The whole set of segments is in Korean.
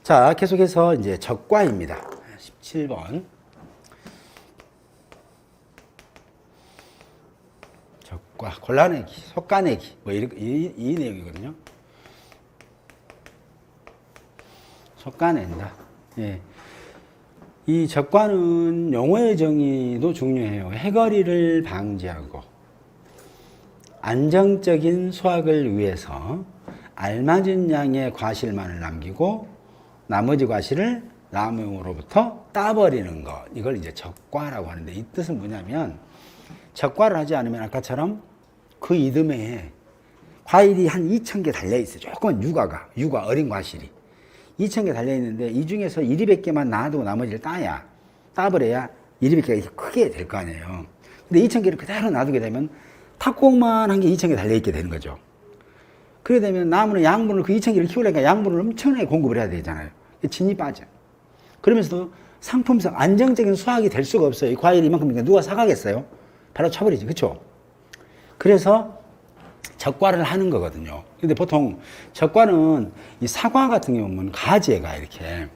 자, 계속해서 이제 적과입니다. 17번. 적과, 골라내기, 속가내기, 뭐, 이 내용이거든요. 속가낸다. 예. 이 적과는 용어의 정의도 중요해요. 해거리를 방지하고, 안정적인 수확을 위해서 알맞은 양의 과실만을 남기고, 나머지 과실을 나무로부터 따버리는 것. 이걸 이제 적과라고 하는데, 이 뜻은 뭐냐면, 적과를 하지 않으면 아까처럼 그 이듬해에 과일이 한 2,000개 달려있어요. 조금 육아, 어린 과실이. 2,000개 달려있는데, 이 중에서 200개만 놔두고 나머지를 따버려야 200개가 크게 될 거 아니에요. 근데 2,000개를 그대로 놔두게 되면 탁구만 한 게 2,000개 달려있게 되는 거죠. 그래 되면 나무는 양분을 그 2,000개를 키우려니까 양분을 엄청나게 공급을 해야 되잖아요. 진이 빠져. 그러면서도 상품성, 안정적인 수확이 될 수가 없어요. 이 과일이 이만큼이니까 누가 사가겠어요? 바로 쳐버리지. 그렇죠? 그래서 적과를 하는 거거든요. 근데 보통 적과는 이 사과 같은 경우는 가지가 이렇게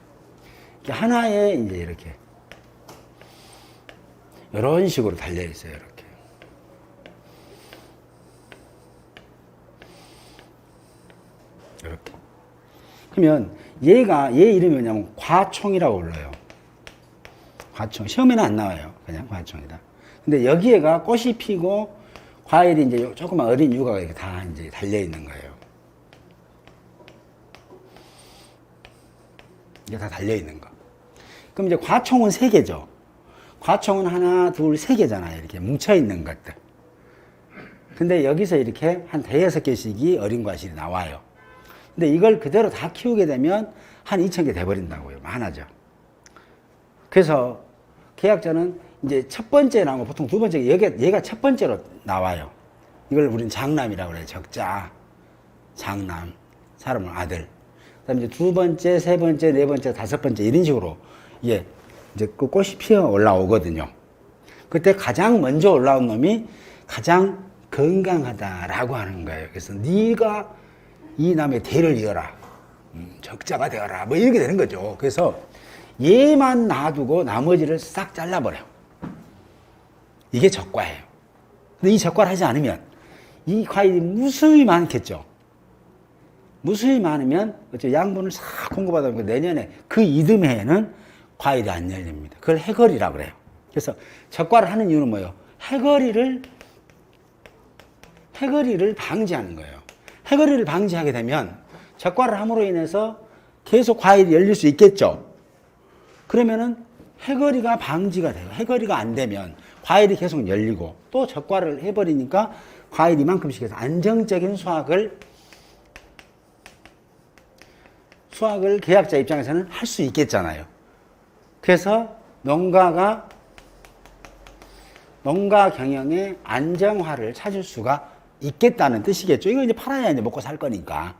하나에 이제 이렇게 이런 식으로 달려 있어요. 이렇게. 이렇게. 그러면 얘 이름이 뭐냐면 과총이라고 불러요. 과총. 시험에는 안 나와요. 그냥 과총이다. 근데 여기에가 꽃이 피고 과일이 이제 조그만 어린 유가가 이렇게 다 이제 달려 있는 거예요. 이게 다 달려 있는 거. 그럼 이제 과총은 3개죠. 과총은 하나, 둘, 3개잖아요. 이렇게 뭉쳐 있는 것들. 근데 여기서 이렇게 한 5-6개씩이 어린 과실이 나와요. 근데 이걸 그대로 다 키우게 되면 한 2,000개 돼버린다고요. 많아져. 그래서 계약자는 이제 첫 번째 나온 거 보통 두 번째, 얘가 첫 번째로 나와요. 이걸 우리는 장남이라고 그래요. 적자, 장남, 사람은 아들. 그 다음에 이제 두 번째, 세 번째, 네 번째, 다섯 번째 이런 식으로 이게 이제 그 꽃이 피어 올라오거든요. 그때 가장 먼저 올라온 놈이 가장 건강하다라고 하는 거예요. 그래서 네가 이 남의 대를 이어라. 적자가 되어라. 뭐 이렇게 되는 거죠. 그래서 얘만 놔두고 나머지를 싹 잘라버려. 이게 적과예요. 근데 이 적과를 하지 않으면 이 과일이 무수히 많겠죠. 무수히 많으면 양분을 싹 공급하다 보니까 내년에 그 이듬해에는 과일이 안 열립니다. 그걸 해거리라고 그래요. 그래서 적과를 하는 이유는 뭐예요? 해거리를 방지하는 거예요. 해거리를 방지하게 되면 적과를 함으로 인해서 계속 과일이 열릴 수 있겠죠. 그러면은 해거리가 방지가 돼요. 해거리가 안 되면 과일이 계속 열리고 또 적과를 해버리니까 과일이 이만큼씩 해서 안정적인 수확을 계약자 입장에서는 할 수 있겠잖아요. 그래서 농가 경영의 안정화를 찾을 수가 있겠다는 뜻이겠죠. 이거 이제 팔아야 이제 먹고 살 거니까.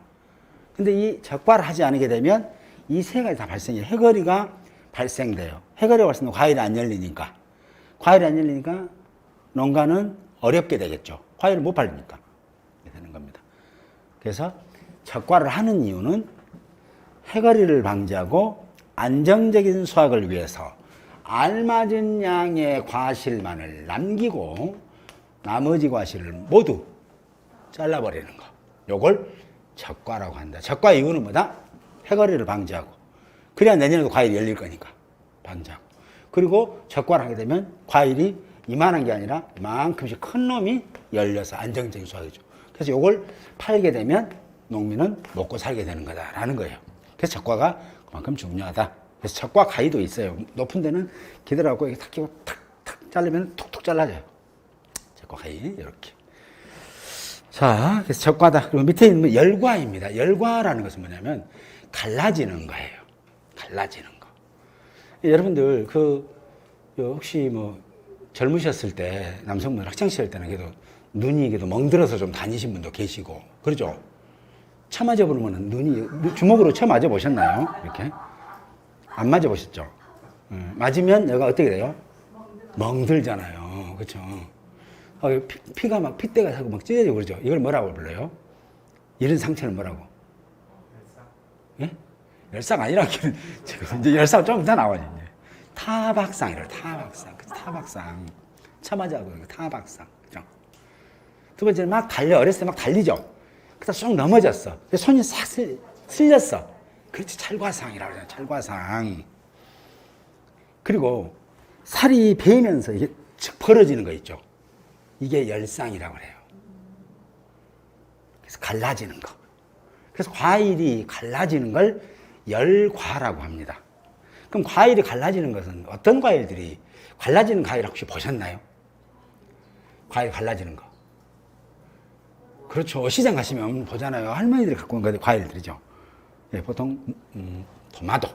근데 이 적과를 하지 않게 되면 이 세 가지 다 발생해요. 해거리가 발생돼요. 해거리가 발생되면 과일이 안 열리니까. 과일이 안 열리니까 농가는 어렵게 되겠죠. 과일을 못 팔리니까. 이렇게 되는 겁니다. 그래서 적과를 하는 이유는 해거리를 방지하고 안정적인 수확을 위해서 알맞은 양의 과실만을 남기고 나머지 과실을 모두 잘라버리는 거. 요걸 적과라고 한다. 적과 이유는 뭐다? 해거리를 방지하고. 그래야 내년에도 과일이 열릴 거니까. 방지하고. 그리고 적과를 하게 되면 과일이 이만한 게 아니라 이만큼씩 큰 놈이 열려서 안정적인 수확이죠. 그래서 요걸 팔게 되면 농민은 먹고 살게 되는 거다라는 거예요. 그래서 적과가 그만큼 중요하다. 그래서 적과 가위도 있어요. 높은 데는 기대라고 이렇게 탁 끼고 탁탁 자르면 툭툭 잘라져요. 적과 가위 이렇게. 자, 그래서 적과다. 그리고 밑에 있는 열과입니다. 열과라는 것은 뭐냐면 갈라지는 거예요. 갈라지는 거. 여러분들 혹시 뭐 젊으셨을 때 남성분 학창 시절 때는 그래도 눈이 그래도 멍들어서 좀 다니신 분도 계시고 그러죠. 쳐 맞아보면 눈이 주먹으로 쳐 맞아보셨나요? 이렇게 안 맞아보셨죠? 맞으면 여기가 어떻게 돼요? 멍들잖아요. 그렇죠? 피가 막 핏대가 사고 막 찢어지고 그러죠. 이걸 뭐라고 불러요? 이런 상처를 뭐라고? 예? 열상 아니라 지금 이제 열상 좀 이따 나와요. 이제. 타박상이래요. 타박상. 타박상. 처맞아고 타박상. 그죠? 두 번째는 막 달려. 어렸을 때 막 달리죠. 그러다 쑥 넘어졌어. 손이 싹 쓸렸어. 그렇지. 찰과상이라고 그러잖아요. 찰과상. 그리고 살이 베이면서 이게 쭉 벌어지는 거 있죠. 이게 열상이라고 해요. 그래서 갈라지는 거. 그래서 과일이 갈라지는 걸 열과라고 합니다. 그럼 과일이 갈라지는 것은 어떤 과일들이 갈라지는 과일 혹시 보셨나요? 과일 갈라지는 거. 그렇죠. 시장 가시면 보잖아요. 할머니들이 갖고 온 과일들이죠. 예, 보통 토마토.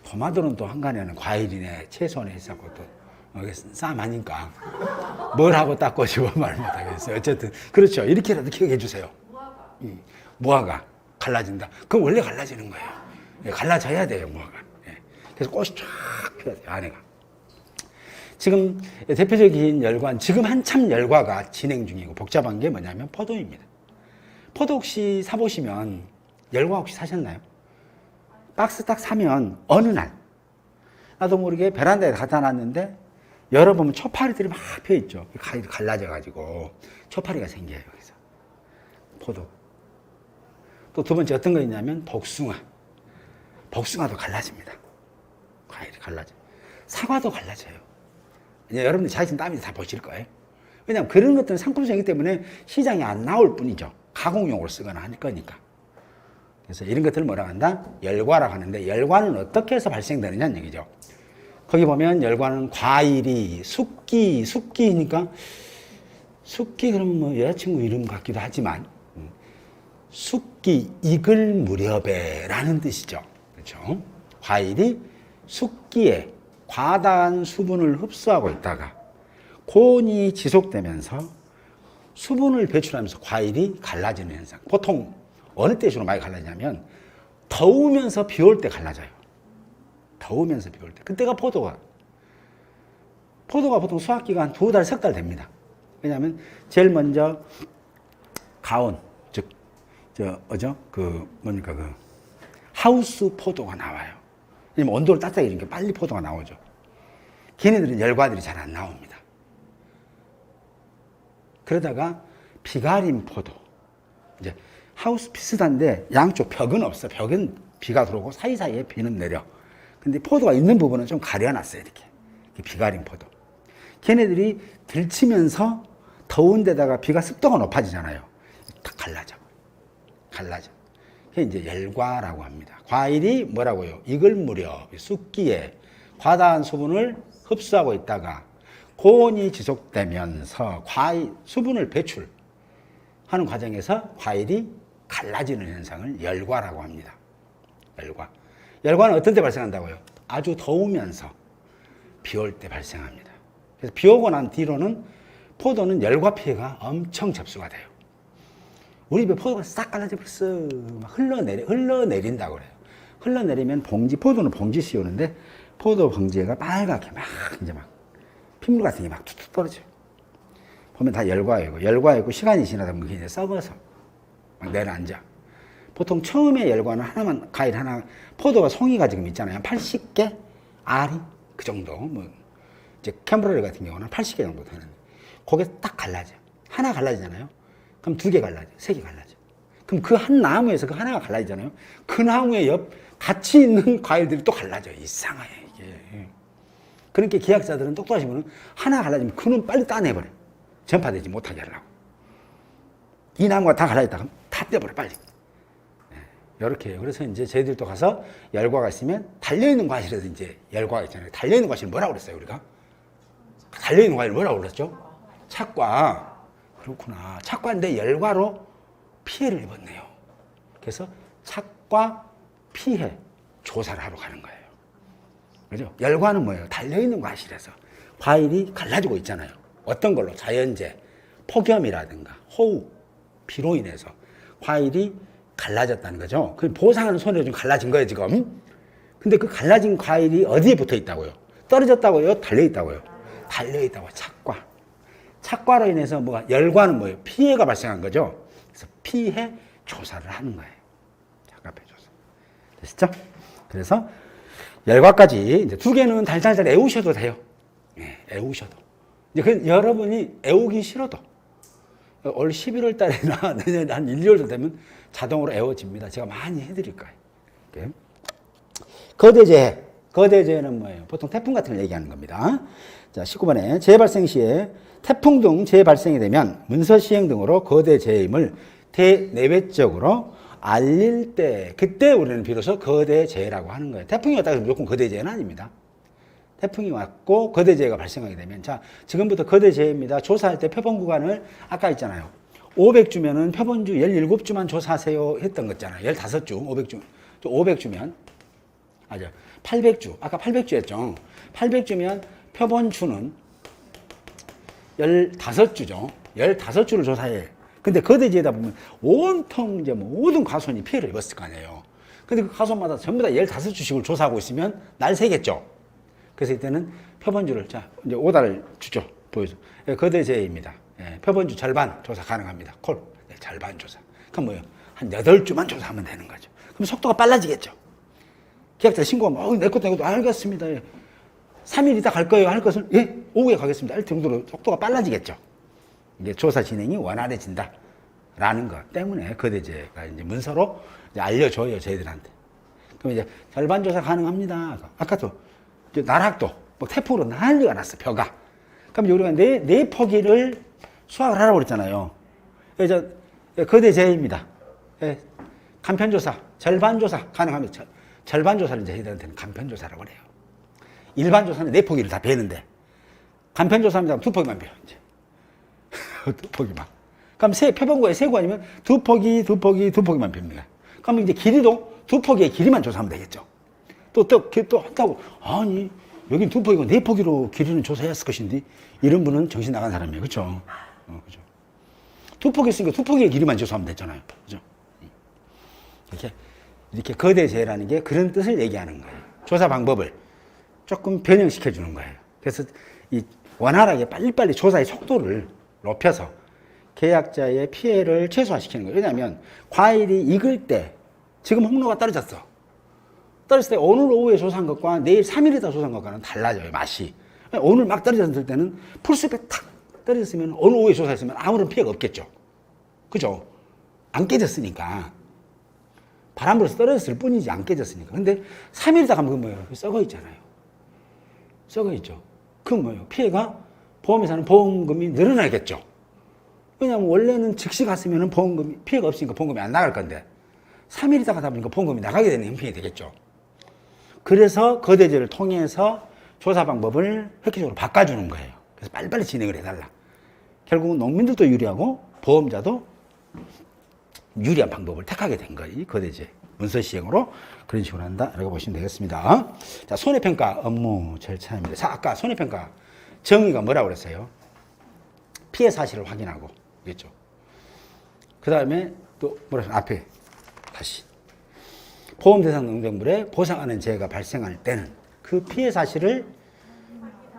토마토는 또 한간에는 과일이네 채소네 했었고 또 쌈 하니까 뭘 하고 닦고 싶어 말 못하겠어요. 어쨌든 그렇죠. 이렇게라도 기억해 주세요. 무화과 갈라진다. 그건 원래 갈라지는 거예요. 예, 갈라져야 돼요, 무화과. 예. 그래서 꽃이 쫙 피어야 돼요, 안에가. 지금 대표적인 열과, 지금 한참 열과가 진행 중이고 복잡한 게 뭐냐면 포도입니다. 포도 혹시 사보시면 열과 혹시 사셨나요? 박스 딱 사면 어느 날 나도 모르게 베란다에 갖다 놨는데 열어보면 초파리들이 막 펴있죠. 갈라져가지고 초파리가 생겨요. 그래서 포도. 또 두 번째 어떤 거 있냐면 복숭아. 복숭아도 갈라집니다. 과일이 갈라져. 사과도 갈라져요. 이제 여러분들 자신 땀이 다 보실 거예요. 왜냐하면 그런 것들은 상품성이기 때문에 시장에 안 나올 뿐이죠. 가공용으로 쓰거나 할 거니까. 그래서 이런 것들을 뭐라고 한다? 열과라고 하는데 열과는 어떻게 해서 발생되느냐는 얘기죠. 거기 보면 열과는 과일이 숙기니까 숙기 그러면 뭐 여자친구 이름 같기도 하지만 숙기 익을 무렵에라는 뜻이죠. 그렇죠? 과일이 숙기에 과다한 수분을 흡수하고 있다가 고온이 지속되면서 수분을 배출하면서 과일이 갈라지는 현상. 보통 어느 때 주로 많이 갈라지냐면 더우면서 비 올 때 갈라져요. 더우면서 비 올 때. 그때가 포도가 보통 수확기가 한 2달, 3달 됩니다. 왜냐하면 제일 먼저 가온, 즉, 하우스 포도가 나와요. 왜냐면 온도를 따뜻하게 이렇게 빨리 포도가 나오죠. 걔네들은 열과들이 잘 안 나옵니다. 그러다가 비가림 포도. 이제 하우스 비슷한데 양쪽 벽은 없어. 벽은 비가 들어오고 사이사이에 비는 내려. 근데 포도가 있는 부분은 좀 가려놨어요. 이렇게 비가림 포도. 걔네들이 들치면서 더운 데다가 비가 습도가 높아지잖아요. 딱 갈라져. 그게 이제 열과라고 합니다. 과일이 뭐라고요? 익을 무렵, 숙기에 과다한 수분을 흡수하고 있다가 고온이 지속되면서 수분을 배출하는 과정에서 과일이 갈라지는 현상을 열과라고 합니다. 열과는 어떤 때 발생한다고요? 아주 더우면서 비 올 때 발생합니다. 그래서 비 오고 난 뒤로는 포도는 열과 피해가 엄청 접수가 돼요. 우리 집에 포도가 싹 갈라져 버렸어. 막 흘러내린다고 그래요. 흘러내리면 포도는 봉지 씌우는데 포도 봉지가 빨갛게 이제 핏물 같은 게 막 툭툭 떨어져요. 보면 다 열과이고 시간이 지나다 보면 이제 썩어서 막 내려앉아. 보통 처음에 열과는 과일 하나, 포도가 송이가 지금 있잖아요. 80개? 알이? 그 정도. 이제 캠브로리 같은 경우는 80개 정도 되는데, 그게 딱 갈라져. 하나 갈라지잖아요. 그럼 2개 갈라져. 3개 갈라져. 그럼 그 한 나무에서 그 하나가 갈라지잖아요. 그 나무에 같이 있는 과일들이 또 갈라져요. 이상해, 이게. 그러니까 기약자들은 똑똑하신 분은 하나 갈라지면 그는 빨리 따내버려. 전파되지 못하게 하려고. 이 나무가 다 갈라졌다 그럼 다 떼버려, 빨리. 이렇게 해요. 그래서 이제 저희들도 가서 열과가 있으면 달려있는 과실에서 이제 열과가 있잖아요. 달려있는 과실 뭐라고 그랬어요, 우리가? 달려있는 과실 뭐라고 그랬죠? 착과. 그렇구나. 착과인데 열과로 피해를 입었네요. 그래서 착과 피해 조사를 하러 가는 거예요. 그죠? 열과는 뭐예요? 달려있는 과실에서 과일이 갈라지고 있잖아요. 어떤 걸로? 자연재, 폭염이라든가 호우, 비로 인해서 과일이 갈라졌다는 거죠. 그 보상하는 손으로 좀 갈라진 거예요, 지금. 근데 그 갈라진 과일이 어디에 붙어 있다고요? 떨어졌다고요? 달려 있다고요? 달려 있다고. 착과로 인해서 열과는 뭐예요? 피해가 발생한 거죠. 그래서 피해 조사를 하는 거예요. 착과피해 조사. 됐죠? 그래서 열과까지 이제 두 개는 달달달 애우셔도 돼요. 예, 애우셔도. 이제 그 여러분이 애우기 싫어도 올 11월 달이나 내년 한 1, 2월 되면 자동으로 애워집니다. 제가 많이 해드릴 거예요. 이렇게. 거대재해. 거대재해는 뭐예요? 보통 태풍 같은 걸 얘기하는 겁니다. 자, 19번에 재발생 시에 태풍 등 재발생이 되면 문서 시행 등으로 거대재해임을 대내외적으로 알릴 때, 그때 우리는 비로소 거대재해라고 하는 거예요. 태풍이 왔다고 해서 무조건 거대재해는 아닙니다. 태풍이 왔고 거대재해가 발생하게 되면, 자, 지금부터 거대재해입니다. 조사할 때 표본 구간을 아까 있잖아요. 500주면은 표본주 17주만 조사하세요 했던 거 있잖아요. 15주, 500주. 500주면, 맞아. 800주. 아까 800주 했죠. 800주면 표본주는 15주죠. 15주를 조사해. 근데 거대지에다 보면 온통 이제 모든 가손이 피해를 입었을 거 아니에요. 근데 그 가손마다 전부 다 15주씩을 조사하고 있으면 날 새겠죠. 그래서 이때는 표본주를, 자, 이제 오다를 주죠. 보여줘. 예, 거대재해입니다. 예, 표본주 절반 조사 가능합니다. 콜. 네, 절반 조사. 그럼 뭐예요? 한 8주만 조사하면 되는 거죠. 그럼 속도가 빨라지겠죠. 계약자 신고하면, 내 것도 알겠습니다. 예. 3일 있다 갈 거예요. 할 것을, 예, 오후에 가겠습니다. 할 정도로 속도가 빨라지겠죠. 이게 조사 진행이 원활해진다. 라는 것 때문에 거대재해가 이제 문서로 이제 알려줘요. 저희들한테. 그럼 이제 절반 조사 가능합니다. 아까도 나락도 뭐 태풍으로 난리가 났어. 벼가. 그럼 이제 우리가 네 포기를 수확을 하라고 그랬잖아요. 그래서 거대재해입니다. 예, 간편조사, 절반조사 가능합니다. 절반조사를 이제 저희들한테는 간편조사라고 그래요. 일반 조사는 네 포기를 다 베는데, 간편조사입니다. 두 포기만 베요, 이제. 두 포기만. 그럼 표본구에 세구 아니면 두 포기만 뵙니다. 그럼 이제 길이도 두 포기의 길이만 조사하면 되겠죠. 또 한다고, 아니, 여긴 두 포기고 네 포기로 길이는 조사했을 것인데, 이런 분은 정신 나간 사람이에요. 그죠? 그죠? 두 포기 있으니까 두 포기의 길이만 조사하면 됐잖아요. 그죠? 이렇게 거대재해라는 게 그런 뜻을 얘기하는 거예요. 조사 방법을 조금 변형시켜 주는 거예요. 그래서 이 원활하게 빨리빨리 조사의 속도를 높여서 계약자의 피해를 최소화시키는 거예요. 왜냐하면 과일이 익을 때, 지금 홍로가 떨어졌어. 떨어졌을 때 오늘 오후에 조사한 것과 내일 3일 있다 조사한 것과는 달라져요, 맛이. 오늘 막 떨어졌을 때는 풀숲에 탁 떨어졌으면, 오늘 오후에 조사했으면 아무런 피해가 없겠죠. 그죠? 안 깨졌으니까. 바람 불어서 떨어졌을 뿐이지 안 깨졌으니까. 근데 3일 있다 가면 그건 뭐예요? 썩어 있잖아요. 썩어 있죠. 그건 뭐예요? 피해가 보험회사는 보험금이 늘어나겠죠. 왜냐하면 원래는 즉시 갔으면 보험금이, 피해가 없으니까 보험금이 안 나갈 건데 3일 있다 가다 보니까 보험금이 나가게 되는 형편이 되겠죠. 그래서 거대재해를 통해서 조사 방법을 획기적으로 바꿔주는 거예요. 그래서 빨리빨리 진행을 해달라. 결국은 농민들도 유리하고 보험자도 유리한 방법을 택하게 된 거예요. 이 거대재해 문서 시행으로 그런 식으로 한다라고 보시면 되겠습니다. 자, 손해평가 업무 절차입니다. 자, 아까 손해평가 정의가 뭐라고 그랬어요? 피해 사실을 확인하고, 그랬죠. 그 다음에 또 뭐라고 앞에 다시 보험 대상 농작물에 보상하는 재해가 발생할 때는 그 피해 사실을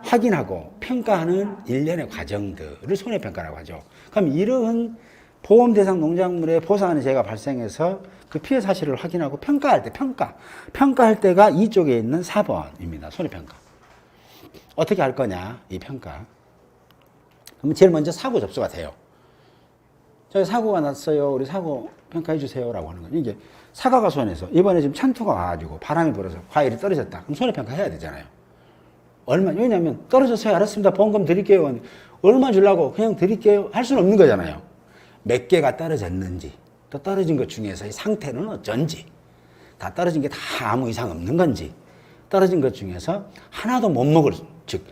확인하고 평가하는 일련의 과정들을 손해평가라고 하죠. 그럼 이러한 보험 대상 농작물에 보상하는 재해가 발생해서 그 피해 사실을 확인하고 평가할 때, 평가할 때가 이쪽에 있는 4번입니다. 손해평가. 어떻게 할 거냐, 이 평가. 그러면 제일 먼저 사고 접수가 돼요. 저희 사고가 났어요. 우리 사고 평가해 주세요라고 하는 거예요. 이게 사과가 손해서 이번에 지금 찬투가 와가지고 바람이 불어서 과일이 떨어졌다. 그럼 손해평가 해야 되잖아요. 왜냐면 떨어졌어요. 알았습니다. 보험금 드릴게요. 얼마 주려고 그냥 드릴게요. 할 수는 없는 거잖아요. 몇 개가 떨어졌는지, 또 떨어진 것 중에서 이 상태는 어쩐지, 다 떨어진 게 다 아무 이상 없는 건지, 떨어진 것 중에서 하나도 못 먹을, 즉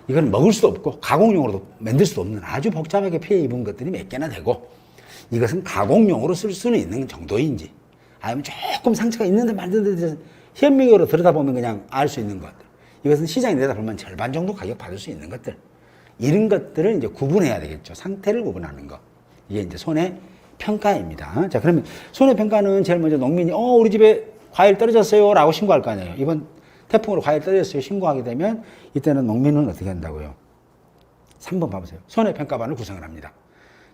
이건 먹을 수도 없고 가공용으로도 만들 수도 없는 아주 복잡하게 피해 입은 것들이 몇 개나 되고, 이것은 가공용으로 쓸 수는 있는 정도인지, 아니면 조금 상처가 있는데 말든지 대해서 현미경으로 들여다보면 그냥 알 수 있는 것들, 이것은 시장에 내다보면 절반 정도 가격 받을 수 있는 것들, 이런 것들을 이제 구분해야 되겠죠. 상태를 구분하는 거. 이게 이제 손해평가입니다. 자, 그러면 손해평가는 제일 먼저 농민이, 우리 집에 과일 떨어졌어요. 라고 신고할 거 아니에요. 이번 태풍으로 과일 떨어졌어요. 신고하게 되면 이때는 농민은 어떻게 한다고요? 3번 봐보세요. 손해평가반을 구성을 합니다.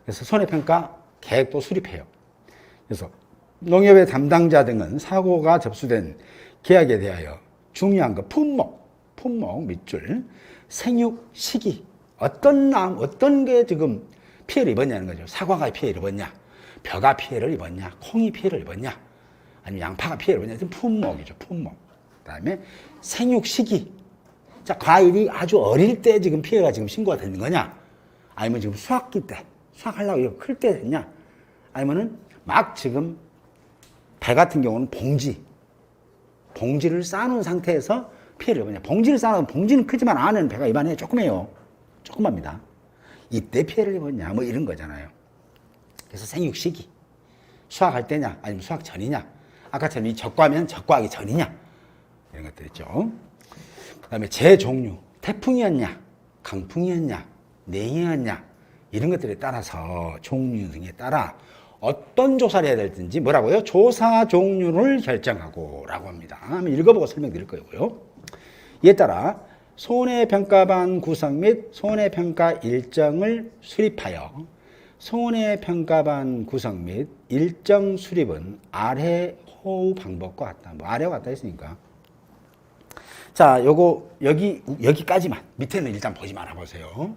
그래서 손해평가 계획도 수립해요. 그래서 농협의 담당자 등은 사고가 접수된 계약에 대하여 중요한 거 품목, 밑줄, 생육 시기, 어떤 게 지금 피해를 입었냐는 거죠. 사과가 피해를 입었냐, 벼가 피해를 입었냐, 콩이 피해를 입었냐, 아니면 양파가 피해를 입었냐. 품목이죠, 품목. 그 다음에 생육 시기. 자, 과일이 아주 어릴 때 지금 피해가 지금 신고가 되는 거냐, 아니면 지금 수확기 때, 수확하려고 이거 클 때 됐냐, 아니면은 막 지금 배 같은 경우는 봉지를 쌓아놓은 상태에서 피해를 입었냐. 봉지를 쌓아놓은, 봉지는 크지만 안에는 배가 입안에 조그매요. 조그맣니다. 이때 피해를 입었냐, 뭐 이런 거잖아요. 그래서 생육 시기, 수확할 때냐, 아니면 수확 전이냐, 아까처럼 이 적과면 적과하기 전이냐, 이런 것들 있죠. 그 다음에 재 종류, 태풍이었냐, 강풍이었냐, 냉이였냐, 이런 것들에 따라서 종류 등에 따라 어떤 조사를 해야 될지 뭐라고요? 조사 종류를 결정하고 라고 합니다. 한번 읽어보고 설명드릴 거고요. 이에 따라 손해평가반 구성 및 손해평가 일정을 수립하여 손해평가반 구성 및 일정 수립은 아래 호우 방법과 같다. 뭐 아래와 같다 했으니까. 자, 요거 여기까지만, 밑에는 일단 보지 말아 보세요.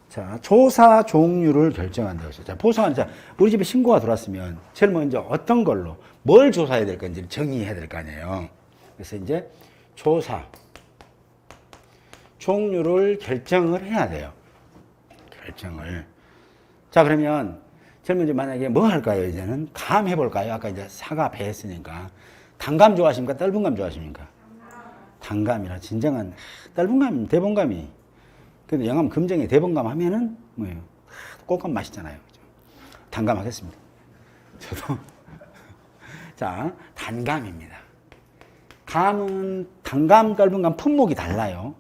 자, 조사 종류를 결정한다고 했어요. 자, 보상은, 자, 우리 집에 신고가 들어왔으면 제일 먼저 어떤 걸로 뭘 조사해야 될 건지 정의해야 될 거 아니에요. 그래서 이제 조사 종류를 결정을 해야 돼요. 결정을. 자, 그러면 제일 먼저 만약에 뭐 할까요? 이제는 감 해볼까요? 아까 이제 사과 배 했으니까. 단감 좋아하십니까? 떫은 감 좋아하십니까? 단감이라 진정한 떫은 감, 대봉감이. 근데 영암 금정에 대봉감 하면은 뭐예요? 꽃감 맛있잖아요. 그죠? 단감 하겠습니다. 저도. 자, 단감입니다. 감은 단감, 떫은 감 품목이 달라요.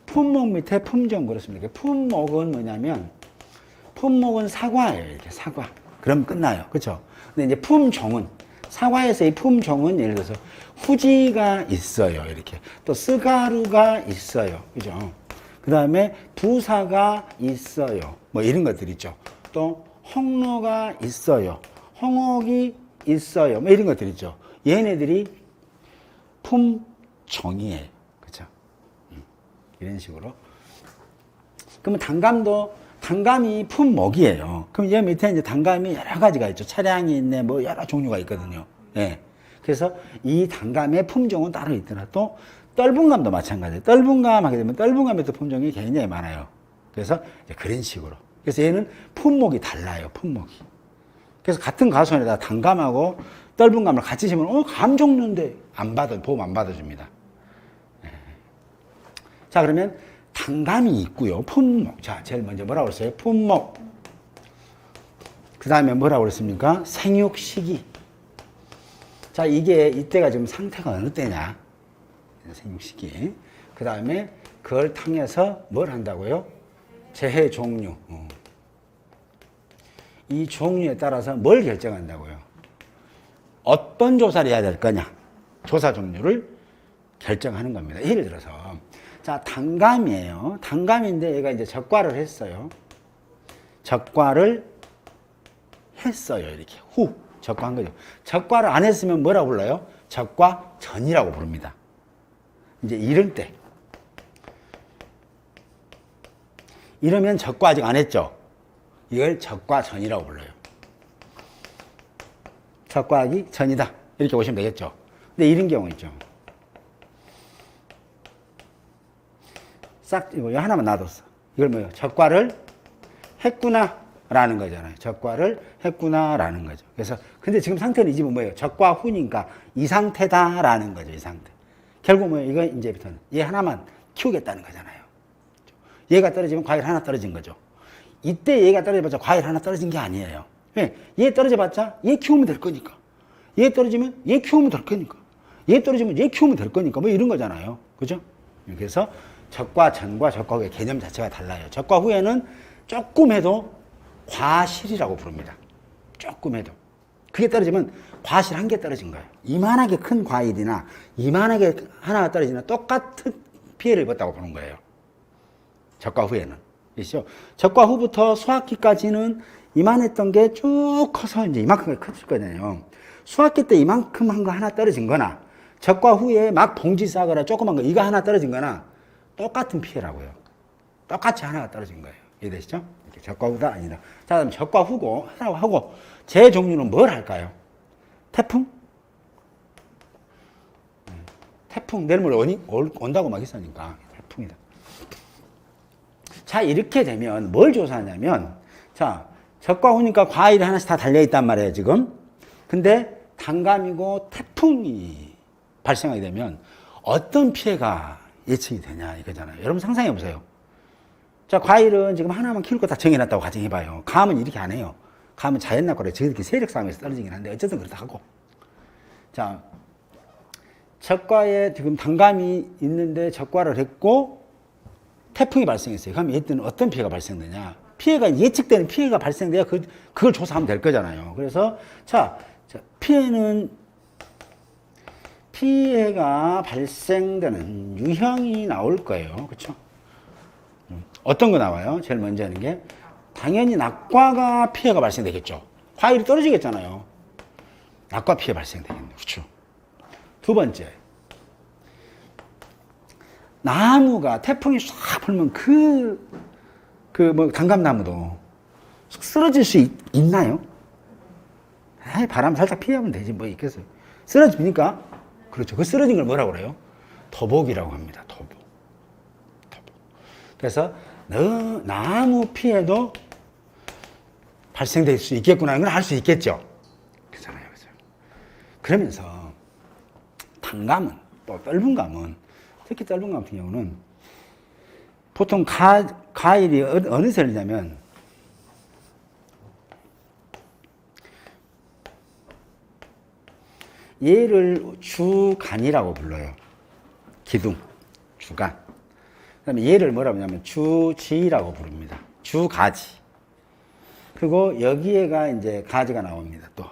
품목 밑에 품종 그렇습니다. 품목은 뭐냐면 품목은 사과예요. 이렇게 사과. 그럼 끝나요. 그렇죠? 근데 이제 품종은 사과에서의 품종은 예를 들어서 후지가 있어요. 이렇게. 또 쓰가루가 있어요. 그죠? 그 다음에 부사가 있어요. 뭐 이런 것들 있죠. 또 홍로가 있어요. 홍옥이 있어요. 뭐 이런 것들 있죠. 얘네들이 품종이에요. 그렇죠? 이런 식으로. 그러면 단감이 품목이에요. 그럼 얘 밑에 이제 단감이 여러 가지가 있죠. 차량이 있네, 뭐 여러 종류가 있거든요. 예. 그래서 이 단감의 품종은 따로 있더라. 또 떫은 감도 마찬가지예요. 떫은 감 하게 되면 떫은 감에도 품종이 굉장히 많아요. 그래서 이제 그런 식으로. 그래서 얘는 품목이 달라요. 품목이. 그래서 같은 가수원에다 단감하고 떫은 감을 같이 심으면 감 종류인데 보험 안 받아줍니다. 예. 자, 그러면 단감이 있고요. 품목. 자, 제일 먼저 뭐라고 그랬어요? 품목. 그 다음에 뭐라고 그랬습니까? 생육 시기. 자, 이때가 지금 상태가 어느 때냐? 생육 시기. 그 다음에 그걸 통해서 뭘 한다고요? 재해 종류. 이 종류에 따라서 뭘 결정한다고요? 어떤 조사를 해야 될 거냐? 조사 종류를 결정하는 겁니다. 예를 들어서 자, 단감이에요. 단감인데 얘가 이제 적과를 했어요. 적과를 했어요. 이렇게 적과한 거죠. 적과를 안 했으면 뭐라고 불러요? 적과 전이라고 부릅니다. 이제 이럴 때 이러면 적과 아직 안 했죠. 이걸 적과 전이라고 불러요. 적과하기 전이다. 이렇게 보시면 되겠죠. 근데 이런 경우 있죠. 이거 하나만 놔뒀어. 이걸 뭐예요? 적과를 했구나 라는 거잖아요. 적과를 했구나 라는 거죠. 그래서 근데 지금 상태는 이 집은 뭐예요? 적과 후니까 이 상태다 라는 거죠. 이 상태. 결국 뭐예요? 이거 이제부터는 얘 하나만 키우겠다는 거잖아요. 얘가 떨어지면 과일 하나 떨어진 거죠. 이때 얘가 떨어져봤자 과일 하나 떨어진 게 아니에요. 왜? 얘 떨어져봤자 얘 키우면 될 거니까. 얘 떨어지면 얘 키우면 될 거니까. 얘 떨어지면 얘 키우면 될 거니까. 뭐 이런 거잖아요. 그죠? 그래서 적과 전과 적과 후의 개념 자체가 달라요. 적과 후에는 조금 해도 과실이라고 부릅니다. 조금 해도. 그게 떨어지면 과실 한 개 떨어진 거예요. 이만하게 큰 과일이나 이만하게 하나가 떨어지나 똑같은 피해를 입었다고 보는 거예요. 적과 후에는. 그렇죠? 적과 후부터 수확기까지는 이만했던 게 쭉 커서 이제 이만큼 커질 거잖아요. 수학기 때 이만큼 한 거 하나 떨어진 거나 적과 후에 막 봉지 싸거나 조그만 거 이거 하나 떨어진 거나 똑같은 피해라고요. 똑같이 하나가 떨어진 거예요. 이해되시죠? 이렇게 적과 후다 아니다. 자, 그럼 적과 후고 하라고 하고 제 종류는 뭘 할까요? 태풍? 태풍 내일모레 온다고 막 했으니까 태풍이다. 자, 이렇게 되면 뭘 조사하냐면, 자, 적과 후니까 과일이 하나씩 다 달려있단 말이에요, 지금. 근데 단감이고 태풍이 발생하게 되면 어떤 피해가 예측이 되냐, 이거잖아요. 여러분 상상해 보세요. 자, 과일은 지금 하나만 키울 거 다 정해놨다고 가정해봐요. 감은 이렇게 안 해요. 감은 자연낙과로 저희들끼리 세력 싸움에서 떨어지긴 한데, 어쨌든 그렇다 하고. 자, 적과에 지금 단감이 있는데 적과를 했고, 태풍이 발생했어요. 그럼 얘들은 어떤 피해가 발생되냐? 피해가 예측되는 피해가 발생돼야 그걸 조사하면 될 거잖아요. 그래서 자 피해가 발생되는 유형이 나올 거예요. 그렇죠? 어떤 거 나와요? 제일 먼저 하는 게 당연히 낙과가 피해가 발생되겠죠. 과일이 떨어지겠잖아요. 낙과 피해 발생되겠네요. 그렇죠? 두 번째, 나무가 태풍이 싹 불면 단감나무도 쓰러질 수 있나요? 아이, 바람 살짝 피하면 되지, 뭐 있겠어요. 쓰러집니까? 그렇죠. 그 쓰러진 걸 뭐라고 그래요? 더복이라고 합니다. 더복. 그래서, 나무 피해도 발생될 수 있겠구나. 이건 알 수 있겠죠. 그렇잖아요. 그죠? 그러면서, 단감은, 또 떫은 감은, 특히 떫은 감 같은 경우는 보통 과일이 어느 셀이냐면 얘를 주간이라고 불러요. 기둥, 주간. 그다음에 얘를 뭐라고 하냐면 주지라고 부릅니다. 주가지. 그리고 여기에가 이제 가지가 나옵니다. 또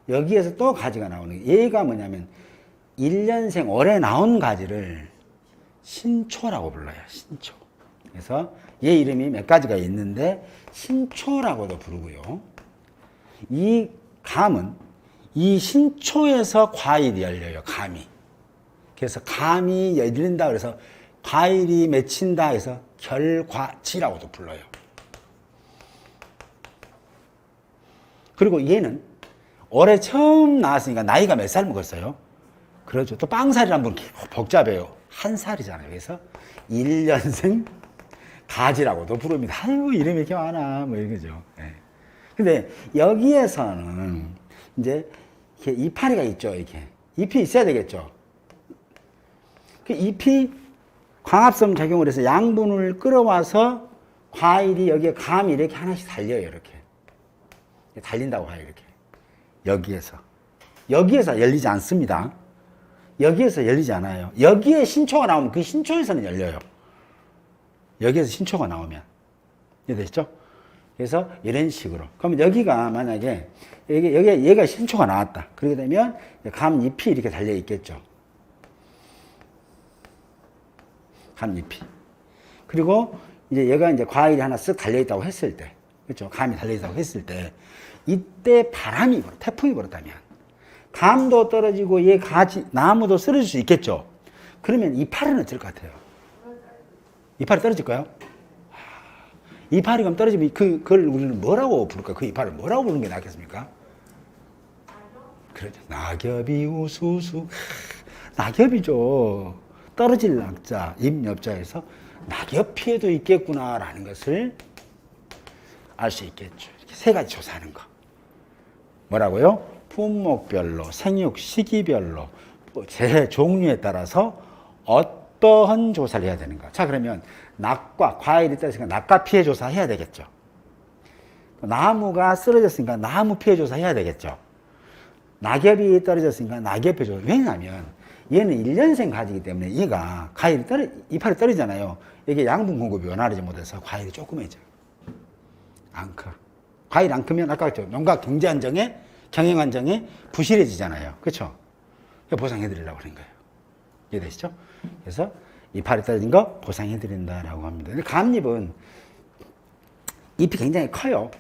여기에서 또 가지가 나오는 게 얘가 뭐냐면 1년생 올해 나온 가지를 신초라고 불러요. 신초. 그래서 얘 이름이 몇 가지가 있는데 신초라고도 부르고요. 이 감은 이 신초에서 과일이 열려요. 감이. 그래서 감이 열린다 그래서 과일이 맺힌다 해서 결과지라고도 불러요. 그리고 얘는 올해 처음 나왔으니까 나이가 몇 살 먹었어요? 그렇죠. 또 빵살이란 분 복잡해요. 한 살이잖아요. 그래서 1년생 가지라고도 부릅니다. 아이고, 이름이 이렇게 많아. 뭐 이거죠. 네. 근데 여기에서는 이제 이렇게 이파리가 있죠. 이렇게. 잎이 있어야 되겠죠. 그 잎이 광합성 작용을 해서 양분을 끌어와서 과일이 여기에 감이 이렇게 하나씩 달려요. 이렇게. 달린다고 봐요. 이렇게. 여기에서 열리지 않습니다. 여기에서 열리지 않아요. 여기에 신초가 나오면 그 신초에서는 열려요. 여기에서 신초가 나오면. 이해되시죠? 그래서 이런 식으로. 그러면 여기가 만약에 얘가 신초가 나왔다. 그렇게 되면 감 잎이 이렇게 달려 있겠죠. 감 잎이. 그리고 이제 얘가 이제 과일이 하나 쓱 달려 있다고 했을 때, 그렇죠? 감이 달려 있다고 했을 때, 이때 태풍이 불었다면, 감도 떨어지고 얘 나무도 쓰러질 수 있겠죠. 그러면 이파리는 어떨 것 같아요? 이파리 떨어질까요? 이파리 그럼 떨어지면 그걸 우리는 뭐라고 부를까? 그 이파리를 뭐라고 부르는 게 낫겠습니까? 그렇죠. 낙엽이 우수수. 낙엽이죠. 떨어질 낙자, 입엽자에서 낙엽 피해도 있겠구나라는 것을 알 수 있겠죠. 이렇게 세 가지 조사하는 거. 뭐라고요? 품목별로, 생육 시기별로, 재 종류에 따라서 어떠한 조사를 해야 되는가. 자, 그러면 낙과, 과일이 떨어졌으니까 낙과 피해 조사 해야 되겠죠. 나무가 쓰러졌으니까 나무 피해 조사 해야 되겠죠. 낙엽이 떨어졌으니까 낙엽 피해 조사. 왜냐하면 얘는 1년생 가지이기 때문에 얘가 이파리 떨어지잖아요. 이게 양분 공급이 원활하지 못해서 과일이 조그매져요. 안 커. 과일 안 크면 아까 그랬죠. 농가 경제 안정에, 경영 안정에 부실해지잖아요. 그렇죠? 보상해드리려고 하는 거예요. 이해되시죠? 그래서 이파리 떨어진 거 보상해드린다라고 합니다. 근데 감잎은 잎이 굉장히 커요.